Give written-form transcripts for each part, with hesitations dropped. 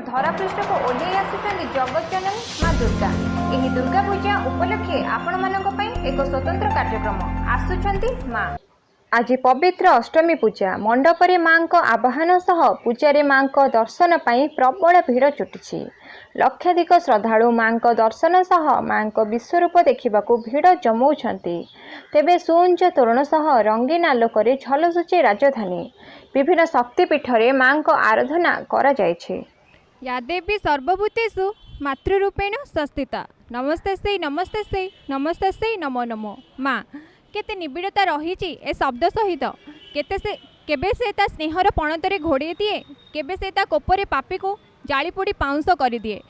धरापृष्ठ को ओह्लै आसुछन्ति जगतजननी माँ दुर्गा। एही दुर्गा पूजा उपलक्षे आपण मानक पई एक स्वतंत्र कार्यक्रम आसुछन्ति माँ। आज पवित्र अष्टमी पूजा मंडपरे माँ को आवाहन सह पूजारे माँ को दर्शन पाई प्रबल भीड़ जुटी। लक्षाधिक श्रद्धालु माँ को दर्शन सह माँ को विश्वरूप देखा भीड़ जमाउछन्ति। तेबे सुउंच तोरण सह रंगीन आलोकरे झलसुची राजधानी। विभिन्न शक्तिपीठरे माँ को आराधना करा जायछि। या देवी सर्वभूतेषु मातृरूपेण संस्थिता। नमस्ते नमस्ते नमो नमो। माँ केते निबिड़ता रही ए शब्द सहित केबे से ता स्नेहर पणतरे घोड़े दिए, केबे से ता कोपरे पापी को जाली पोड़ी पाउंस कर दिए।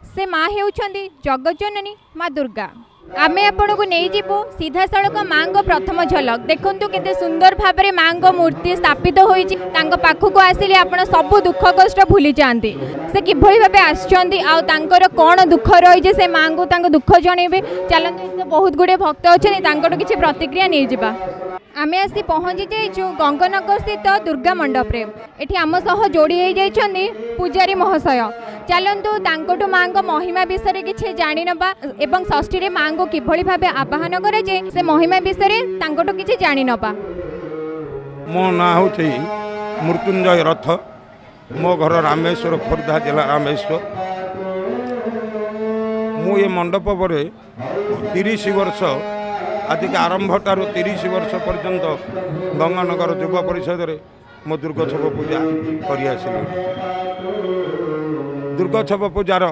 से माँ हेउछन्ति जगतजननी माँ दुर्गा। आमे आपण को नहीं जीवु सीधा सड़क माँ को प्रथम झलक देखंतु केते सुंदर भाबरे माँ को मूर्ति स्थापित होईछि। तांको पाखु को आसिले आपण सब दुख कष्ट भूली जांती। से किभଳି भाबे आछन्ती आ तांकर कोन दुख रही जे से माँ को तांको दुख जणेबे। चलंतु बहुत गुडे भक्त अछन तांकर किछि प्रतिक्रिया नै जिबा। आमे आसी पहुँची जाइछु गंगानगर स्थित दुर्गा मंडप रे। एठी आम सह जोड़ी हो जाइछन्ती पूजारी महाशय। चलंतु तांकोटु माँ को महिमा विषय किछि जानि नबा एवं षष्ठी रे माँ को किभଳି भाबे आवाहन करे जे से महिमा विषय तांकोटु किछि जानि नबा। मो ना होछि मृत्युंजय रथ। मो घर रामेश्वर, खोर्धा जिला रामेश्वर। मु ये मंडप पर 30 वर्ष आज के आरंभ ठारू 30 वर्ष पर्यंत गंगानगर युवा परिषद रे मो दुर्गोत्सव पूजा करि आसिली। दुर्गोत्सव पूजार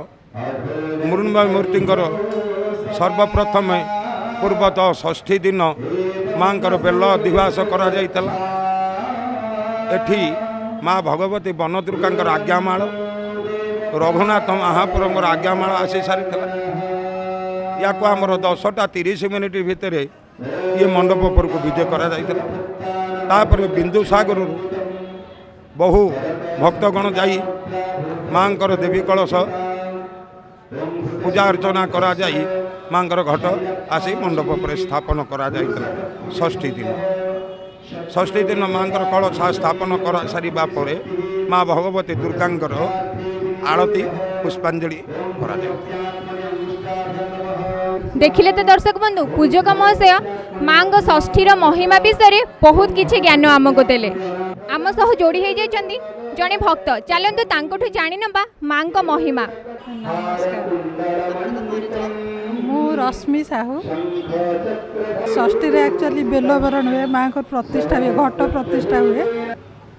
मृण्मय मूर्तिंकर सर्वप्रथम पूर्वत षष्ठी दिन माँकर बेल दिवास करा जाइतला। एठी माँ भगवती वन दुर्गांकर आज्ञामाल रघुनाथ महाप्रभुर आज्ञामाल आसी सारी या आमर 10टा 30 मिनिट भितर ये मंडप पर को विजय करा जाइतला। तापर बिंदुसागर बहु भक्तगण जाई माँकर देवी कलश पूजा अर्चना करा जाई माँकर घट आसी मंडप पर स्थापन करा जाइतला। षष्ठी दिन माँकर कलश स्थापन करा सारिबा परे माँ भगवती दुर्गांकर आरती पुष्पांजलि करा जाइतला। देखिले तो दर्शक बंधु पूजक महाशय माँ को षष्ठीर महिमा विषय बहुत किछि ज्ञान आमको देले। आम सह जोड़ी हो जाइछन्ति जने भक्त। चलंतु तांकोठु जानि नबा माँ को महिमा। मु रश्मि साहू। षष्ठी रे एक्चुअली बेलवरण हुए, माँ को प्रतिष्ठा हुए, घट प्रतिष्ठा हुए।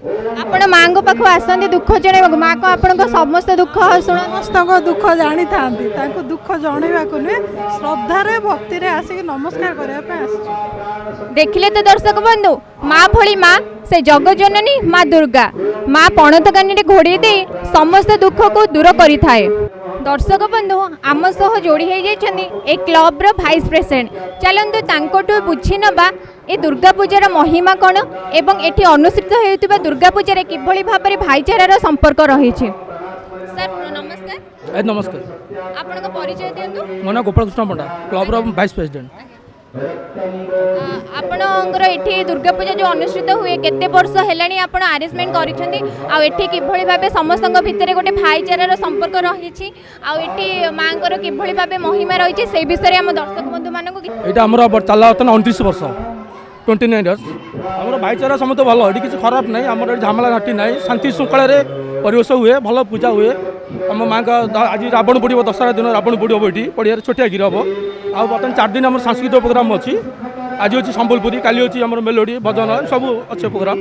आपण माँ को पाखु आसंती दुख जणेबाकू। माँ को आपण को समस्त दुख समस्त दुख जानी थांती। तांको दुख जणेबाकू नुहे, श्रद्धा रे भक्ति रे आसिक नमस्कार करबा पे आसी। देखिले तो दर्शक बंधु माँ भली माँ से जगतजननी माँ दुर्गा। माँ पणतकानी रे घोड़ी दे समस्त दुख को दूर करि थाए। दर्शक बंधु आम सह जोड़ी हो जाइछन्ति ए क्लब रो भाइस प्रेसिडेंट। चलंतु तांकोटु बुझी नबा ए दुर्गा पूजार महिमा कौन एवं एठी अनुष्ठित हेउतिबा दुर्गा पूजार किभଳି भाबरे भाईचारार संपर्क रहिछि। सर नमस्कार। नमस्कार। आपनका परिचय दियंतु। मो ना गोपाल कृष्ण पंडा, क्लब रो भाइस प्रेसिडेंट। आपणकर एठी दुर्गा पूजा जो अनुष्ठित हुए केते वर्ष हेलानी आपण अरेंजमेंट करिसेंती आ एठी किभଳି भाबे समस्तक भितरे गोटे भाईचारार संपर्क रहिछि आ एठी मांकर किभଳି भाबे महिमा रहिछि से विषय हम दर्शक बंधु मानको एटा हमर चला होतन 29 वर्ष 29 इयर्स। हमर भाईचारा समस्त भलो, एठी किछ खराब नै। हमर झमेला घाटी नै, शांति शृंखला रे परिवेश हुए, भलो पूजा हुए। आम माँ का आज रावण पोड़ी दशहरा दिन रावण पोड़ी हम ये पड़िया छोटिया गिर हम आ बर्तमान 4 दिन आम सांस्कृतिक प्रोग्राम अच्छी। आज अच्छी संबलपुरी, काली अच्छी आम मेलोडी भजन सब अच्छे प्रोग्राम।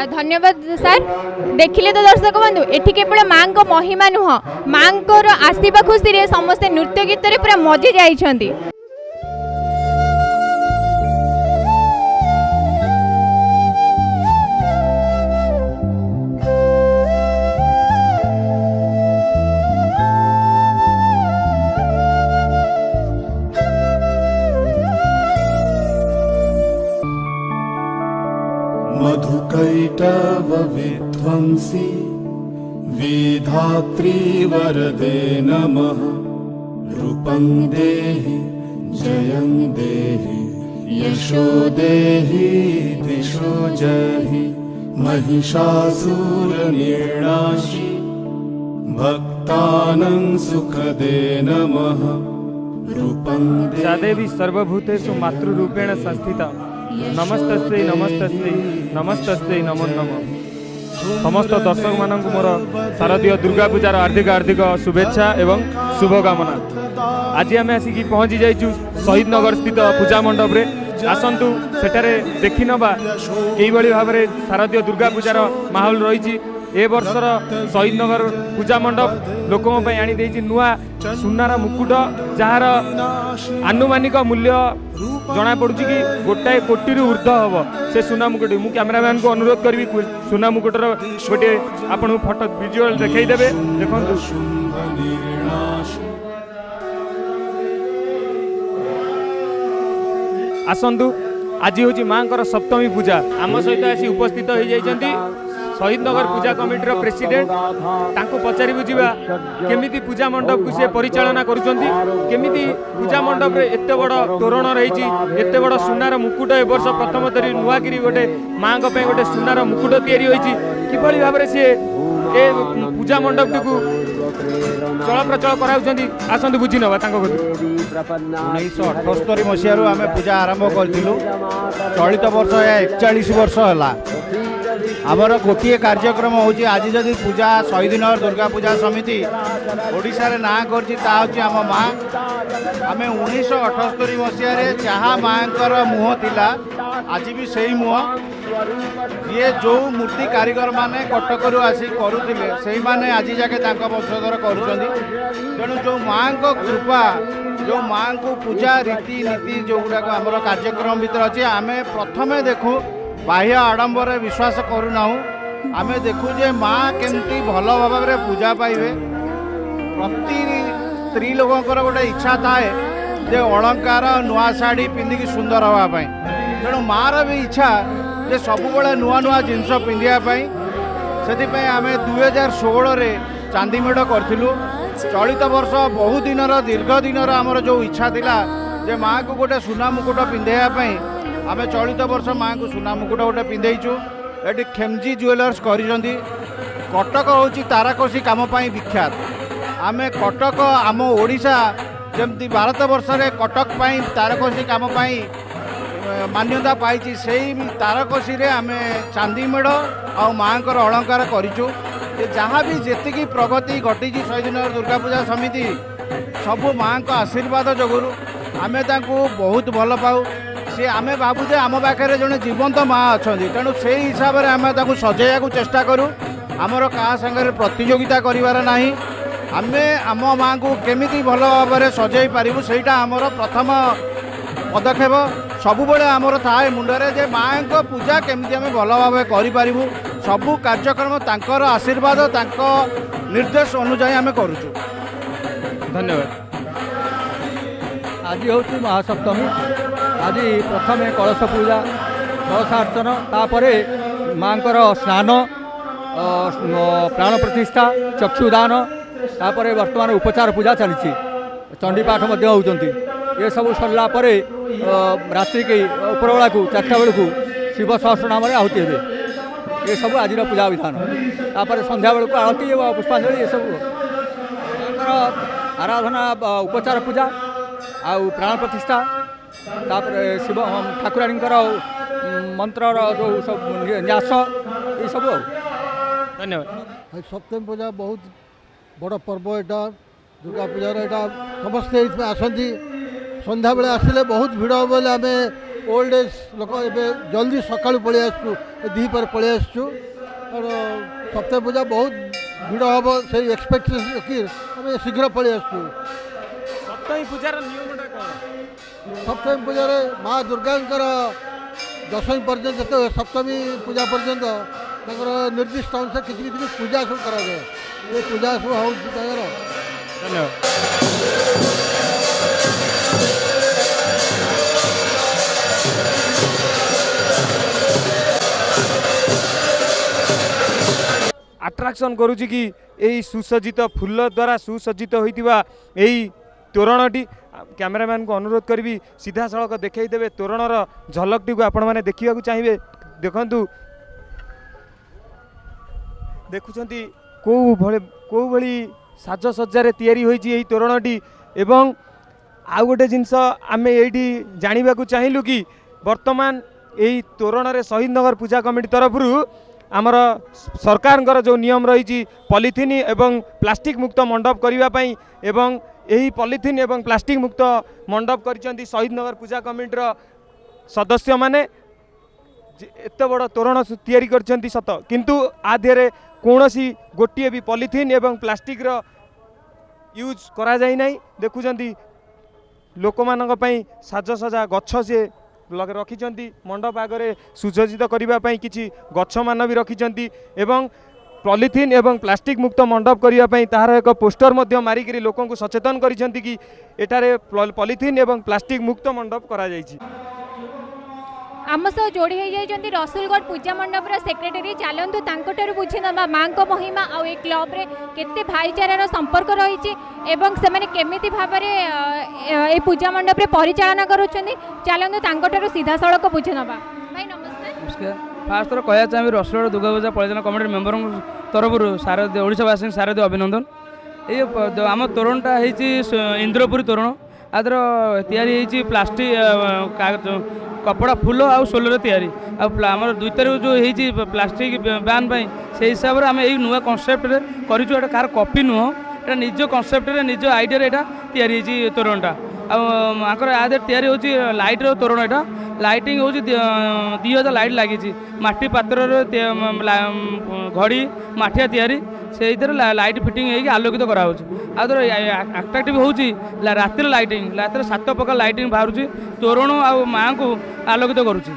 धन्यवाद सर। देखिले तो दर्शक बंधु एठी केवल माँ को महिमा नुह, माँ को आसवा खुशी रे समस्ते नृत्य गीत रे पूरा मजी जाइछन्ति। मधुकैटव विध्वंसी विधात्री वरदे नमः। रूपं देहि जयं देहि यशो देहि दिशो जहि महिषासुरनिर्णाशि भक्तानां सुखदे नमः रूपं या देवी सर्वभूतेषु मातृरूपेण संस्थिता नमस्तस्यै नमस्तस्यै नमस्तस्यै नमो नमः। समस्त दर्शक मानक मोर शारदीय दुर्गा पूजार हार्दिक हार्दिक शुभेच्छा एवं शुभकामना। आज आम आसिक पहुँची जाइछु शहीद नगर स्थित पूजा मंडप रे। आसतु सेठारे देखि नबा कई भाव में शारदीय दुर्गा पूजार माहौल रही। ए वर्षर शहीद नगर पूजा मंडप लोकों आनी देछि नुआ सुनार मुकुट जार आनुमानिक मूल्य जना पड़ुछि कि 1 कोटी रु ऊर्ध्व हम से सुना मुकुट। मु कैमरामैन को अनुरोध करी सुना मुकुटर गोटे आपन फोटो विजुअल देखई देबे। देखंतु आसतु आज हूँ माँ सप्तमी पूजा। आम सहित आसी उपस्थित हो जाइछन्ति शहीद नगर पूजा कमिटीर प्रेसिडेंट। तांको पचारि बुझिबा केमिति पूजा मंडप को से परिचालना करुछन्ति, केमिति पूजा मंडप रे एते बड़ तोरण रही, एते बड़ सुनार मुकुट ए वर्ष प्रथम तरी नुआगिरी गोटे माँ गोटे सुनार मुकुट तैयारी होइछि। किभଳି भाबरे से ए पूजा मंडप को चल प्रचल कराउछन्ति आसंतु बुझि नबा तांको कथि। 1978 मसीहारू आम पूजा आरंभ करूँ। चलित वर्ष 41 वर्ष है। आमर गोटे कार्यक्रम होची आज जदि पूजा शहीद नगर दुर्गा पूजा समिति ओडिशा रे ना करछि ता होची आम माँ। आम 1978 मसीह जहाँ माँ मुह थिला आज भी सही मुह जी जो मूर्ति कारीगर माने कटक आसी करुले से माने आज जाके वंशधर करुँच। तेणु जो माँ को कृपा जो माँ को पूजा रीति नीति जो गुड़ाक आम कार्यक्रम भीतर अच्छे आम प्रथमे देखू बाह्य आडंबर विश्वास करूना। आम देखू जे माँ केमती भल भाव में पूजा पाइबे। प्रति स्त्री लोकंर गोटे इच्छा थाए जे अलंकार नुआ शाढ़ी पिंधिकी सुंदर हाँपाई। तेणु मार भी इच्छा जे सबुबले नुआ नुआ जिनस पिंधापी से आम 2016 चांदी मेढ़ करूँ। चलित वर्ष बहु दिन दीर्घ दिन आमर जो इच्छा थिला जे माँ को गोटे सुना मुकुट पिंधापी आम चलित वर्ष माँ को सुना मुकुट गोटे पिंधेचु। ये खेमजी ज्वेलर्स करिसेंती। कटक होची ताराकसी काम पाई विख्यात। आम कटक आम ओडिशा जमती भारत वर्ष रे कटक पाई तारकसी काम पाई मान्यता पाई। से तारकसी रे आम चांदी मेढ़ आ माँ को अलंकार करिचु। जहाँ भी जी प्रगति घटी शहीद नगर दुर्गा पूजा समिति सबू माँ को आशीर्वाद जोगुरु आम बहुत भल पाऊ। सी आम भावु जे आम पाखे जड़े जीवंत माँ अच्छा। तेणु से हिसाब से आम सजाइया चेष्टा करूँ। आमर क्या संगे प्रतियोगिता करार ना। आम आम माँ को केमिति भल भाव में सजाई पारू सेटा आमर प्रथम पदक्षेप। सबुबले आमर थाए मुंडरे जे माँ को पूजा केमिति आम भल भाव में करूँ। सबू कार्यक्रम तांकर आशीर्वाद तांको निर्देश अनुजाई आम करूँ। धन्यवाद। आज हूँ महासप्तमी। आज प्रथम कलश पूजा कलशार्चन तापर माँ स्नान प्राण प्रतिष्ठा चक्षुदान तापर वर्तमान उपचार पूजा चली चंडीपाठ होती। ये सब सरला रात्रि के उपरबेला को 4टा बेलू शिव सहस्रनाम आहुति हे। ये सब आज पूजा विधान। तापर संध्या बेलू आरती पुष्पांजलि ये सब आराधना उपचार पूजा आउ प्राण प्रतिष्ठा तापर शिव ठाकुराणी मंत्र जो सब न्यास ये सब। धन्यवाद। सप्तमी पूजा बहुत बड़ पर्व। एटा दुर्गा पूजार एटा समस्ते आसती। संध्या बेले आसिले बहुत भिड़ बोले आम ओल्ड एज लोक जल्दी सका पलि आसु दीपर पलि आसु। सप्तमी पूजा बहुत भिड़ हम से एक्सपेक्टेशन रखी आम शीघ्र पलि आसु। सप्तमी पूजार नियमटा कौन? सप्तमी पूजा माँ दुर्गा दशमी पर्यंत सप्तमी पूजा पर्यंत निर्दिष्ट अनुसार किसी पूजा सब करा जाए। ये पूजा सब हो। धन्यवाद। आट्राक्शन करुछि कि यही सुसज्जित फूल द्वारा सुसज्जित होइतिबा यही तोरणटी। कैमरामैन को अनुरोध करी सीधा सड़क देखते तोरणर झलकटी को आपण मैंने देखा चाहिए। देखु देखुं କେଉଁ ଭଳି ସାଜସଜ୍ଜାରେ ତିଆରି ହୋଇଛି ଏହି ତୋରଣଟି ଏବଂ ଆଉ ଗୋଟେ ଜିନିଷ ଆମେ ଏଇଠି ଜାଣିବାକୁ ଚାହିଁଲୁ कि ବର୍ତ୍ତମାନ ଏହି ତୋରଣରେ ଶହୀଦନଗର ପୂଜା କମିଟି ତରଫରୁ ଆମର ସରକାରଙ୍କର ଯେଉଁ ନିୟମ ରହିଛି ପଲିଥିନ୍ ଏବଂ ପ୍ଲାଷ୍ଟିକ ମୁକ୍ତ ମଣ୍ଡପ କରିବା ପାଇଁ ଏବଂ ଏହି ପଲିଥିନ୍ ଏବଂ ପ୍ଲାଷ୍ଟିକ ମୁକ୍ତ ମଣ୍ଡପ କରିଛନ୍ତି ଶହୀଦନଗର ପୂଜା କମିଟିର ସଦସ୍ୟମାନେ। ଏତେ ବଡ଼ ତୋରଣ ତିଆରି କରିଛନ୍ତି ସତ, କିନ୍ତୁ ଆ ଦେହରେ କୌଣସି ଗୋଟିଏ ବି ପଲିଥିନ୍ ଏବଂ ପ୍ଲାଷ୍ଟିକ୍ର ୟୁଜ୍ କରାଯାଇ ନାହିଁ। ଦେଖୁଛନ୍ତି ଲୋକମାନଙ୍କ ପାଇଁ ସାଜସଜା ଗଛ ସେ ରଖିଛନ୍ତି, ମଣ୍ଡପ ଆଗରେ ସୁସଜ୍ଜିତ କରିବା ପାଇଁ କିଛି ଗଛମାନ ବି ରଖିଛନ୍ତି ଏବଂ ପଲିଥିନ୍ ଏବଂ ପ୍ଲାଷ୍ଟିକ ମୁକ୍ତ ମଣ୍ଡପ କରିବା ପାଇଁ ତାହାର ଏକ ପୋଷ୍ଟର ମଧ୍ୟ ମାରିକିରି ଲୋକଙ୍କୁ ସଚେତନ କରିଛନ୍ତି कि ଏଠାରେ ପଲିଥିନ୍ ଏବଂ ପ୍ଲାଷ୍ଟିକ ମୁକ୍ତ ମଣ୍ଡପ କରାଯାଇଛି। आम सह जोड़ी हो जाइए रसुलगढ़ पूजा मंडपर सेक्रेटरी चलतु तांकठारु बुझी नवा माँ को महिमा आउ ए क्लब रे केते भाईचारार संपर्क रही से केमिति भाव ए पूजा मंडप रे परिचालना करुछन्ती चलतु तांकठारु सीधा सड़क बुझी नवा। भाई नमस्कार। नमस्कार। फास्ट थर कह चाहिए रसुलगढ़ दुर्गा पूजा परिचालन कमिटी मेम्बर तरफ शारद ओडावासी शारदीय अभिनंदन। ये आम तोरणटा इंद्रपुरी तोरण आदर या प्लास्टिक कपड़ा फूल आउ सोलर तैयारी आम 2 तारीख जो है प्लास्टिक बैन से हिसाब से आम यही नुआ कनसेप्ट करूँ कार कॉपी नुह ये निज कनसेप्ट निज आइडिया यहाँ तैयारी तोरणटा आकर आदि तैयारी होची लाइट रो तोरण एटा लाइटिंग होची 2000 लाइट लगी माटी पात्र घड़ी माठिया तैयारी से लाइट फिटिंग होगी आलोकित करा आदर अट्राक्टिव होची रातिर लाइटिंग रातिर 7 प्रकार लाइटिंग बाहर तोरण आ माँ को आलोकित करुची।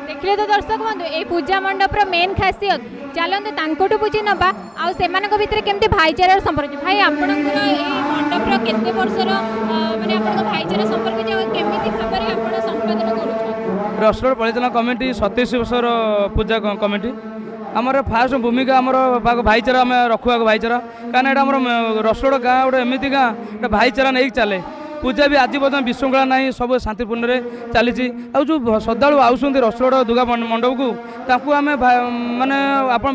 देखिए तो दर्शक बंधु ये पूजा मंडपर मेन खासियत चलते तांकोटू बुझी नवा आउ सेमानक भितर केमती भाईचारार संपर्क भाई आपणकर ए मंडपर केते वर्षर माने आपणक भाईचारा संपर्क जे केमिति भाबरे आपण संपादन करूछ। रसुलगढ़ परिचालन कमिटी 27 वर्षर पूजा कमिटी आमर फास्ट भूमिका आमर भाईचारा आम रखुआ भाईचारा कारण यहाँ आम रसुलगढ़ गाँ गोटे एमती गाँ भाईचारा नहीं चले पूजा भी आज पर्यटन विशृंखला ना सब शांतिपूर्ण चली जो श्रद्धालु आउसंती रसुलगढ़ दुर्गा मंडप को आम माने आप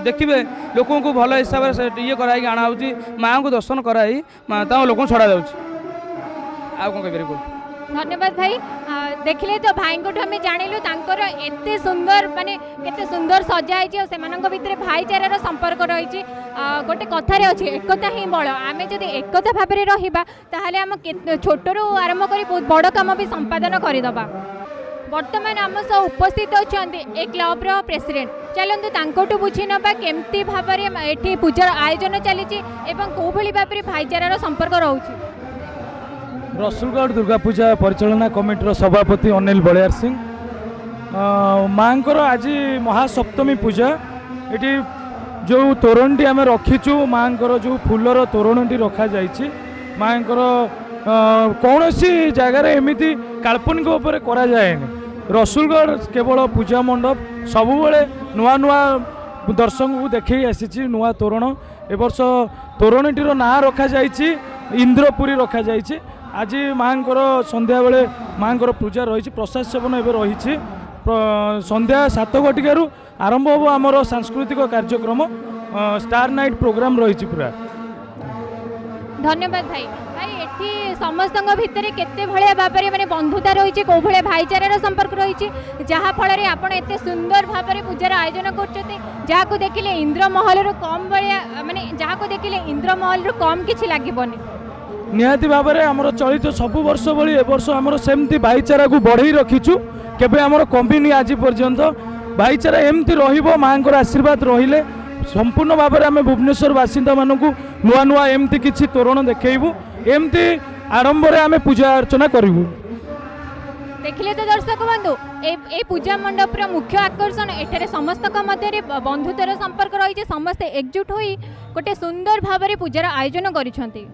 देखिए लोक भल हिसाब से ये कराई आना माँ को दर्शन कराई लोक छड़ा जा धन्यवाद भाई। देखिले तो भाई को आम जानिलु तांकर एते सुंदर माने केते सुंदर सजा है सेमानक भितर भाईचारार संपर्क रही गोटे कथार अच्छे एकता ही बल आम जदि एकता भाव में रहिबा ताहले आम छोटरू आरंभ करी बहुत बड़ काम भी संपादन करदबा। वर्तमान आम सह उपस्थित अच्छा ए क्लब रो प्रेसिडेंट चलतु तांकोटू बुझी नवा केमती भाव में पूजार आयोजन चली कौ भली भाव में भाईचारार संपर्क रोचे। रसुलगढ़ दुर्गा पूजा परिचालना कमिटीर सभापति अनिल बलियार सिंह माँकर आज महासप्तमी पूजा ये जो तोरणटी आम रखीचु माँकर जो फूलर तोरणटी रखा जाइए माँकर कौन सी जगार एमती काल्पनिक उपर करा जाएनि रसुलगढ़ केवल पूजा मंडप सबुबले नुआ नुआ दर्शक को देखे आसी नुआ तोरण ए वर्ष तोरणटीर ना रखा जाइए इंद्रपुरी रखा जाइए आज माँकर संध्या बेले माँकर पूजा रही प्रसाद सेवन एवं रही संध्या 7 घटिकार आरंभ हम आमर सांस्कृतिक कार्यक्रम स्टार नाइट प्रोग्राम रही पूरा। धन्यवाद भाई। भाई एठी समस्त भितर केते भलिया भाबरे माने बंधुता रही कौ भलिया भाईचारार संपर्क रही जहाँ फल आपण एते सुंदर भाव में पूजार आयोजन करते जहाँ को देखिले इंद्रमहल कम भाया माने जहाँ को देखिले इंद्रमहल कम किछि लागबनी निहाती भाव में आमर चलित सबु वर्ष भली ए वर्ष आमर सेमती भाईचारा को बढ़ई रखीचु केबे आमर कमिनी आज पर्यंत भाईचारा एमती रहिबो माँकर आशीर्वाद रहिले संपूर्ण भाव में आम भुवनेश्वर बासिंदा मानू नुआ नुआ एमती किछि तोरण देखैबु एमती आरंभ में आम पूजा अर्चना करूँ। देखिले तो दर्शक बंधु ए पूजा मंडपर मुख्य आकर्षण एठारे समस्त मध्य बंधुतार संपर्क रही समस्ते एकजुट होई गोटे सुंदर भाव में पूजार आयोजन करिसेंती।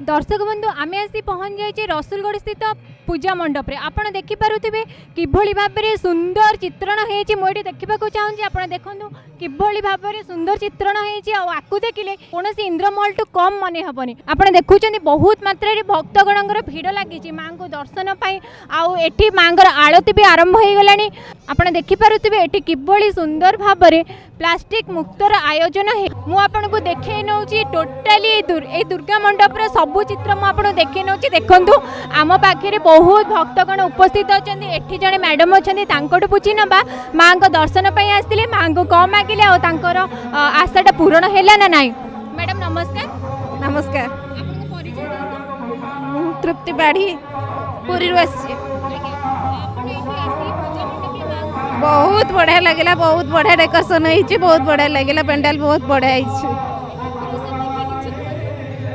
दर्शक बंधु आमे आसी पहुँच जाइए रसुलगढ़ स्थित पूजा मंडप रे आपण देखि पारुथिबे किभଳି भाबरे सुंदर चित्रण हेछि मोइटी देखिबा को चाहूँ आप देखु किभଳି भाबरे सुंदर चित्रण हेछि आकु देखिले कोनोसी इंद्रमहल टू कम मने हबनी आपण देखुचंदी बहुत मात्रा रे भक्तगणंकर भीड़ लागिछि मां को दर्शन पाई आउ एठी मांगर आळती भी आरंभ हो गलानी आपण देखि पारुथिबे एठी किभଳି सुंदर भाबरे प्लास्टिक मुक्तर आयोजन है मु आपन को देखे नउची टोटली ए दुर्गा मंडप रे सबु चित्र मु आपन देखे नउची देखंतु आम पाखे बहुत भक्तगण उपस्थित अछंती एठी जने मैडम अछंती तांकोटु पुछि नबा मां को दर्शन पई आस्तिले मां को कम मागिले आ तांकर आशाटा पूर्ण हैला ना नाही मैडम नमस्कार नमस्कार आपन को परिचय दियौ मु तृप्ति बाड़ी पुरी रु आसी बहुत बढ़िया लगे बहुत बढ़िया डेकोरेशन होती बहुत बढ़िया लगे पेंडाल बहुत बढ़िया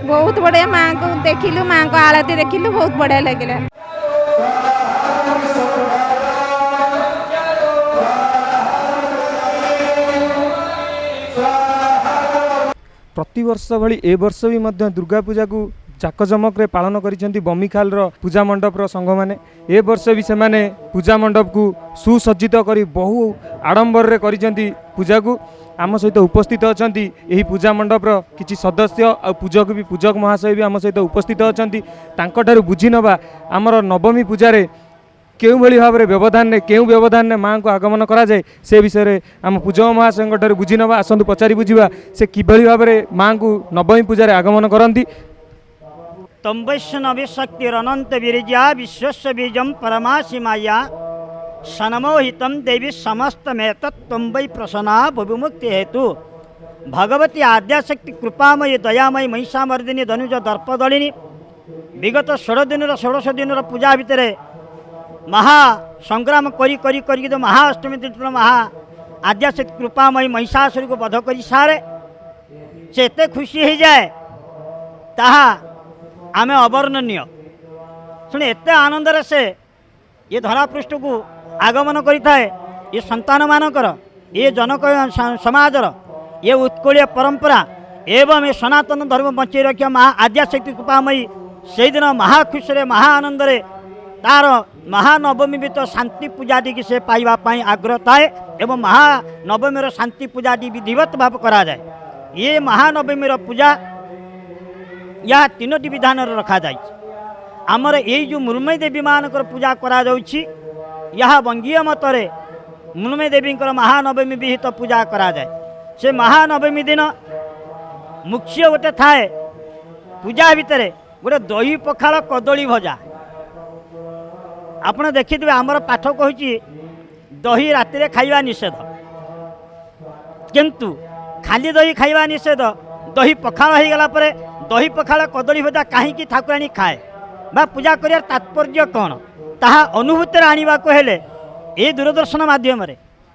बहुत बढ़िया माँ को देखिलु माँ को आरती देखिलु बहुत बढ़िया लगे प्रतिवर्ष भली ए वर्ष भी मध्य दुर्गा पूजा को जाकजमक पालन करिसेंती बमिखाल पूजा मंडप संघ मैंने ए वर्ष भी से माने पूजा मंडप को सुसज्जित करी बहु आडंबर रे करिसेंती पूजा को आम सहित उपस्थित अछंती एही पूजा मंडप किछि सदस्य आ पूजक भी पूजक महाशय भी आम सहित उपस्थित अछंती तांको ठारू बुझी नबा आमर नवमी पूजा रे केउ भली भाव व्यवधान ने केउ व्यवधान ने माँ को आगमन करा जाए से विषय रे आम पूजक महाशय ठारू बुझी नबा आसंतु पचारि बुझिबा से किभली भाव माँ को नवमी पूजा रे आगमन करंती तंबैष्णवी शक्तिरनंत विरजा विश्वस्य बीजम परमासि माया सनमोहितम देवी समस्तमेतत्वंबै प्रसन्ना भविमुक्ति हेतु भगवती आद्याशक्ति कृपामयी दयामयी महिषामर्दिनी धनुज दर्पदलिनी विगत 16 दिन पूजा भितर महा संग्राम करी महाअष्टमी दिन महा आद्याशक्ति कृपामयी महिषासुर को वध कर सारे से एते खुशी हो जाए ताहा आमे अवर्णनीय शुणे एते आनंद से ये धरापृष्ठ को आगमन करिथाए ये संतान मानकर ये जनक समाजर ये उत्कलीय परंपरा एवं ये सनातन धर्म बंचाई रखिया महा आद्याशक्ति कृपामयी से दिन महाखुश महाआनंद तार महानवमी भी तो शांति पूजाटी की से पाइबापी आग्रह थाए एवं महानवमी शांति पूजाटी विधिवत भाव करा जाए ये महानवमी पूजा यह तीनोटी विधान रखा जाए आमर ये जो मृण्मयी देवी मानकर पूजा करा जाउछि यह बंगीय मतरे मृण्मयी देवी महानवमी विहित पूजा करा जाए से महानवमी दिन मुख्य गोटे थाए पूजा भितर गोटे दही पखाल कदली भजा आपण देखिथिबे आमर पाठ कहूँ दही राति खाइबा निषेध किंतु खाली दही खाइबा निषेध दही पखाल हो गला परे दही पखाल कदली भजा कहीं ठाकुराणी खाए बा पूजा कर तात्पर्य कौन ताहा अनुभूति आने को हेले ये दूरदर्शन माध्यम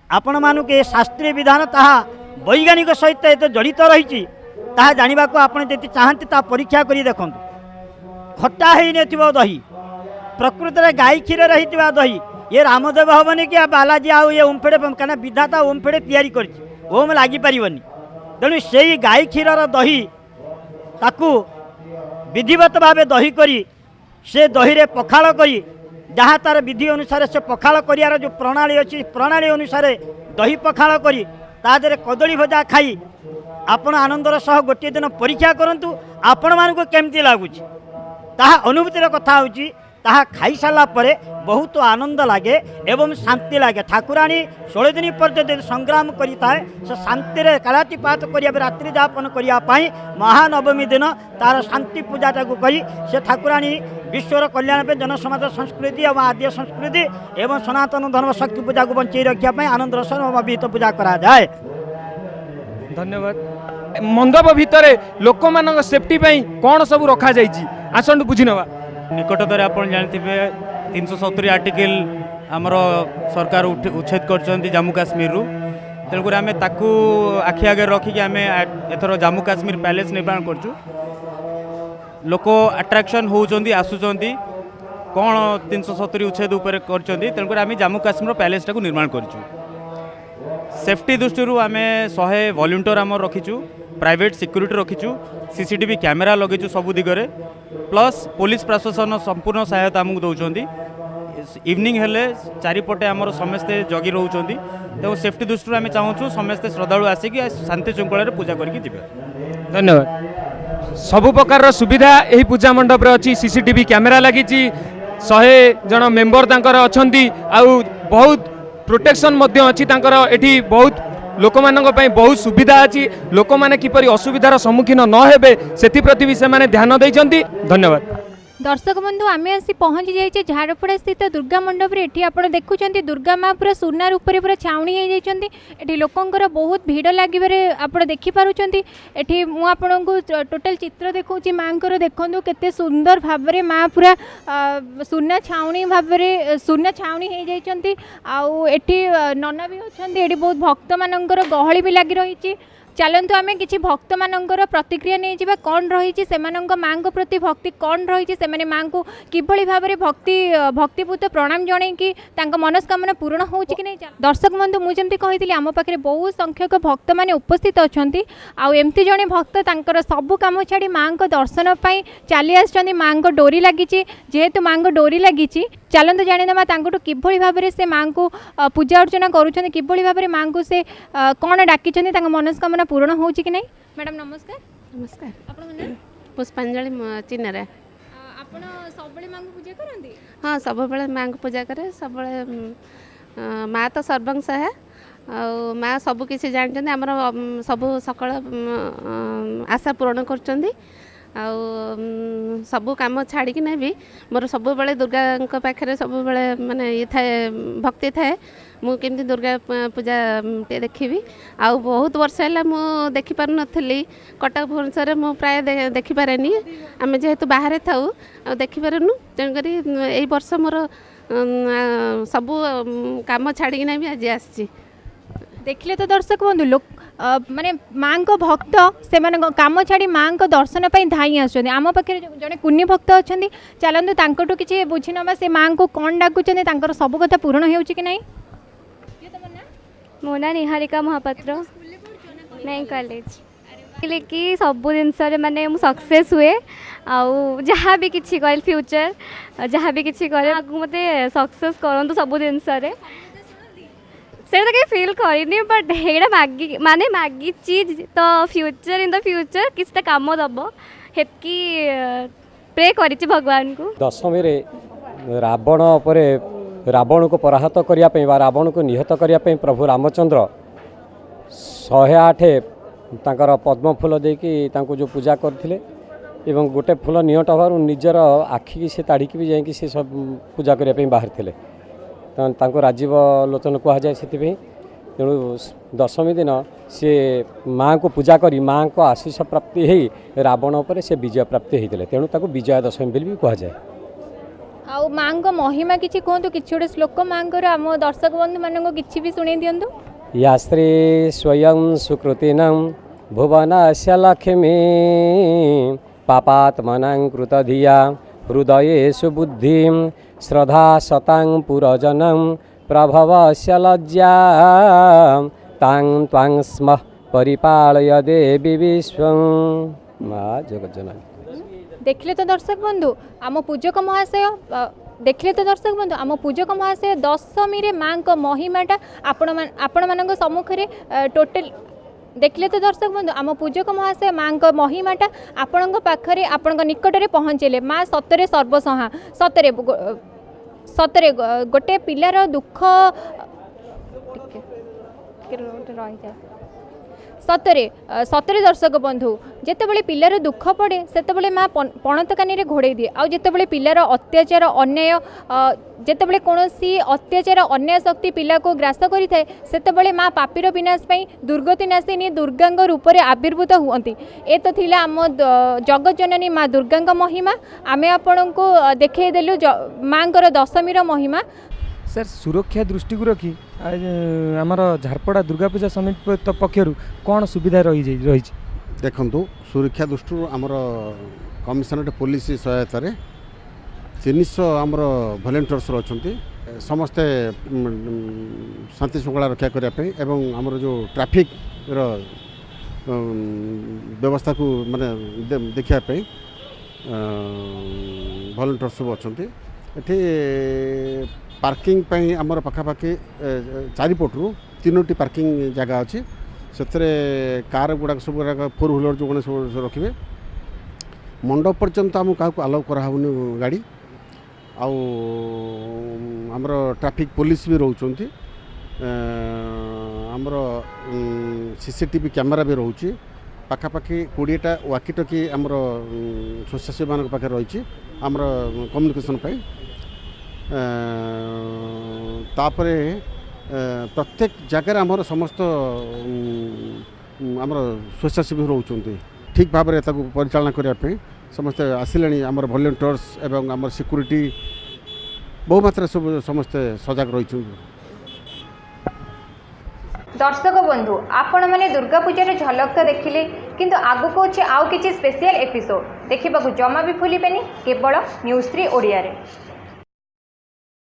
आपण मानक ये शास्त्रीय विधान ताहा वैज्ञानिक सहित एत जड़ित रही जाना को आप चाहती ता परीक्षा कर देखु खटा हो दही प्रकृत में गाई क्षीर रही दही ये रामदेव हेनी कि बालाजी आउ ये ओमफेड़े कहीं विधाता ओमफेड़े तैयारी कर ओम लगिपार तेणु से गाई क्षीर दही ताकू विधिवत भाव दही करी से दही रे पखाल करी जहाँ तार विधि अनुसार से पखाल करियार जो प्रणाली अच्छी प्रणाली अनुसार दही पखाल करी तादे कदली भजा खाई आपण आनंदर सह गोटे दिन परीक्षा करंतु आपण मानक केमती लगुच ताहा अनुभूतिर कथा होची ताहा खाई सारा परे बहुत आनंद लगे एवं शांति लगे ठाकुराणी 16 दिन पर्यंत संग्राम करिताए से शांति रे कालातिपात करिया रात्रि जापन करने महानवमी दिन तार शांति पूजाटा को करी से ठाकुराणी विश्वर कल्याण पे जनसमाज संस्कृति और आद्य संस्कृति एवं सनातन धर्म शक्ति पूजा को बंचाई रखापी आनंद विहित पूजा करा जाए। धन्यवाद। मंडप भितर लोक मान सेफ्टी कौन सब रखा जाइए आसंतु बुझी नवा निकटतर आप जानते 370 आर्टिकल आमर सरकार उच्छेद कर जम्मू काश्मीर तेणुक आम ताकू आखि आगे रखिक आम एथर जम्मू काश्मीर पैलेस निर्माण कर लोक अट्राक्शन होती आसुंच कौन 370 उच्छेद उपर कर आम जम्मू काश्मीर पैलेस टाक निर्माण कर सेफ्टी दृष्टि आम 100 वॉलंटियर आम रखीचु प्राइवेट सिक्यूरीटी रखीचु सीसीटीवी कैमेरा लगेचु सबु दिगरे प्लस पुलिस प्रशासन संपूर्ण सहायता आमको दौरान इवनिंग हेले चारिपटे आमर समस्ते जगी रोचान तेणु सेफ्टी दृष्टि आम चाहूँ समस्ते श्रद्धालु आसिक शांति श्रृंखला पूजा करके जी। धन्यवाद। सबु प्रकार सुविधा यही पूजा मंडप अच्छी सीसीटीवी कैमेरा लगी 100 जन मेंबर तांकर अछंती आउ बहुत प्रोटेक्शन अच्छी तांकर एठी बहुत लोक मानक पई बहुत सुविधा अच्छी लोक माने किपरि असुविधार सम्मुखीन न हेबे सेति प्रति भी से माने ध्यान दैछंती। धन्यवाद। दर्शक बंधु आम आसी पहुँची जाइए झाड़पड़ा स्थित दुर्गा मंडप रे। आपड़ देखुं दुर्गा माँ पूरा सुना रूप पूरा छाउणी हो जाती। एटी लोकंर बहुत भीड़ लगे आप देखिपुंट। एटी मुझे टोटाल चित्र देखा माँ को देखूँ केते सुंदर भाव में माँ पूरा सुना छाउणी भाव सुना छाउणी हो जाती। आठी नना भी अच्छा ये बहुत भक्त मानकर गहली भी लगी रही। चलतु आम कि भक्त मानकर प्रतिक्रिया नहीं जावा कौन रही से माँ को प्रति भक्ति कौन रही से माँ को किभली भाव में भक्तिपूत प्रणाम जन कि मनस्कामना पूरण हो कि नहीं। दर्शक बंधु मुझे कही आम पाखे बहुत संख्यक भक्त मैंने उपस्थित अच्छा आमती जड़े भक्त तर सबू कम छाड़ी माँ को दर्शन पर चली आस माँ को डोरी लगी जेहेतु माँ को डोरी लगी चलतु जाणीदमा किभली भाव में से माँ को पूजा अर्चना करुँच किभली भाव में माँ को से कौन डाकी मनस्कामना पूरण हो कि नहीं। मैडम नमस्कार। नमस्कार। आपन पुष्पांजलि चिन्हरा। आपण सबले माँ को पूजा करंदी? हाँ सब माँ को पूजा करे सब माँ तो सर्वंश है आ माँ सब किसी जानते आमर सब सकल आशा पूरण कर सबू कम छाड़ी भी मोर सब दुर्गा पाखे सब माने ये थाए भक्ति थाए मु केमती दुर्गा पूजा टे देखी आउ बहुत वर्ष है मु देखी पार नथली कटक भुवनेश्वर मु प्राय देखी पारेनी आम जेहेतु बाहर थाऊ आ देखी पारनु तेणुक यही वर्ष मोर सबू काम छाड़ी भी आज आसी। देखिले तो दर्शक बंधु लोक माने माँ को भक्त से कम छाड़ी माँ को दर्शन पर धाई आम पाखे जड़े कुनी भक्त अच्छा चलतु तांकटू किसी बुझी नवा से माँ को कौन डाकुचंदी सब कथा पूरण हो कि नहीं। मो ना निहारिका महापात्र नहीं कॉलेज कि सब जिनस माने सक्सेस हुए आउ जहाँ भी किसी कर फ्यूचर जहाँ भी किसी करे मत सक्सेस करूँ सब जिनस से फील करनी बट हेड़ा मागी माने मागी चीज तो फ्यूचर इन द फ्यूचर किसी काम दब हेतकी प्रे करी भगवान को। दशमी रे रावण उपरे रावण को पराहत करने रावण को निहत करने प्रभु रामचंद्र 108 तांकर पद्म फूल देकी जो पूजा करथिले एवं गोटे फूल निहट हबार निजर आखि की से ताड़ी भी जाकि से सब पूजा करने बाहर थिले तांको राजीव लोचन कह जाए से तेणु दशमी दिन सी माँ को पूजा करी माँ को आशीष प्राप्ति हो रावण पर से विजय प्राप्ति होते तेणु ताको विजया दशमी भी कह जाए। आउ माँ को महिमा किसी कहतु कि गोटे श्लोक माँ को आम दर्शक बंधु मान कि भी शुणी दिंतु। या स्त्री स्वयं सुकृतिनं भुवनस्य लक्ष्मी पापात्मनां कृतधिया हृदयेषु बुद्धिं श्रद्धा सतां पुरजनं प्रभवस्य लज्जा तां त्वां स्म परिपालय देवी विश्वं माँ जगज्जननी। देखले तो दर्शक बंधु आम पूजक महाशय देखले तो दर्शक बंधु आम पूजक महाशय दशमी रे माँ को महिमाटा आपण मान सम्मुखें टोटल देखले तो दर्शक बंधु आम पूजक महाशय माँ को महिमाटा आपण पाखरे आपण निकटरे पहुँचेले माँ सतरे सर्वसहा सतरे सतरे गोटे पिलार दुख सतरे सतरे दर्शक बंधु जितेबाला पिलार दुख पड़े से माँ पणतकानी घोड़े दिए आउ जितेबाला पिलार अत्याचार अन्याय जितेबाला कौन अत्याचार अन्याय शक्ति पिला को ग्रास करें से माँ पापीर विनाश दुर्गति नाशिनी दुर्गा रूप में आविर्भूत हुअंती। ए तो थिला आम जगत जननी माँ दुर्गा महिमा आमे आपण को देखदेलु माँ दशमी महिमा। सर सुरक्षा दृष्टि को रखी आमर झारपड़ा दुर्गा पूजा समिति पक्षर कौन सुविधा रही देखु सुरक्षा दृष्टि आमर कमिशनरेट पुलिस सहायता 300 आमर भलेंटियर्स अच्छा समस्ते शांति श्रृंखला रक्षा करने एवं आमर जो ट्रैफिक व्यवस्था को माने देखिया पे भलेंटियर सब अच्छे ये पार्किंग आमर पाखापाखि चारिपटू 3टी पार्किंग जगह अच्छी से कार गुड़ाक सब गुड़ाक 4 व्हीलर जो सब रखिए मंडप पर्यंत आम क्या आलाउ करानी गाड़ी आमर ट्रैफिक पुलिस भी रोच आमर सीसीटीवी कैमेरा भी रोचे पाखापाखि 20टा वाकीटकी आमर स्वच्छासेवी मान पाखे रही आमर कम्युनिकेशन तापरे प्रत्येक जगह आमर समस्त आमर स्वच्छासेवी रोचे ठीक भाव में परिचालना करने समस्ते आसिले आमर भलेंटियर्स एवं आमर सिक्यूरीटी बहुमात्रा सब समस्ते सजग रही। दर्शक बंधु आपण मैंने दुर्गा पूजार झलक तो देखिले किंतु आगु को अच्छे आउ किछि स्पेशल एपिसोड देखा जमा भी भूलिबेनी केवल न्यूज़ 3 ओडिया रे।